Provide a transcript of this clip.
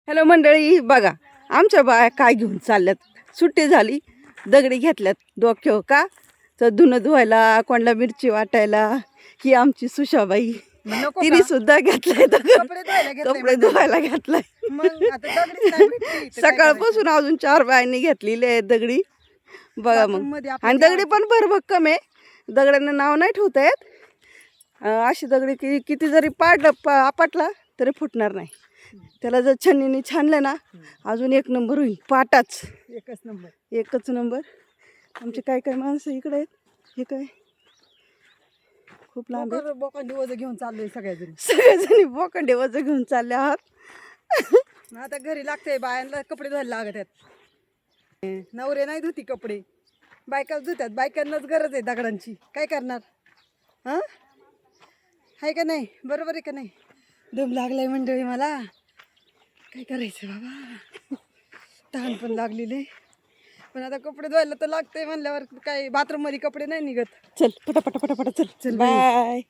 Hello मंडळी, बघा आमच्या बाया काय घेऊन चालल्यात. सुट्टी झाली, दगडी घेतल्यात डोक्यावर का तर धुणं धुवायला, कोणाला मिरची वाटायला. ही आमची सुशाबाई, तिने सुद्धा घेतलाय कपडे धुवायला घेतलाय. सकाळपासून अजून 4 बायांनी घेतलेली आहे दगडी. बघा मग, आणि दगडी पण भरभक्कम आहे. दगडांना नाव नाही ठेवता येत. अशी दगडी किती जरी आपटला तरी फुटणार नाही. त्याला जर छन्नीने छानलं ना अजून 1 नंबर होईल. पाटाच एकच नंबर. आमचे काय काय माणसं इकडे आहेत. हे काय खूप लांब बोकांडे वज घेऊन चाललोय. सगळेजणी बोकांडे वज घेऊन चालले आहात. आता घरी लागते बायांना कपडे धुवायला लागत आहेत. नवरे नाही धुती कपडे, बायकाच धुतात. बायकांनाच गरज आहे दगडांची. काय करणार? हां, आहे का नाही? बरोबर आहे का नाही? दम लागलाय मंडळी मला. काय करायचं बाबा, तहान पण लागलेले. पण आता कपडे धुवायला तर लागतंय म्हणल्यावर काय बाथरूम मध्ये कपडे नाही निघत. चल पटापटा पटापटा चल. चल बाय.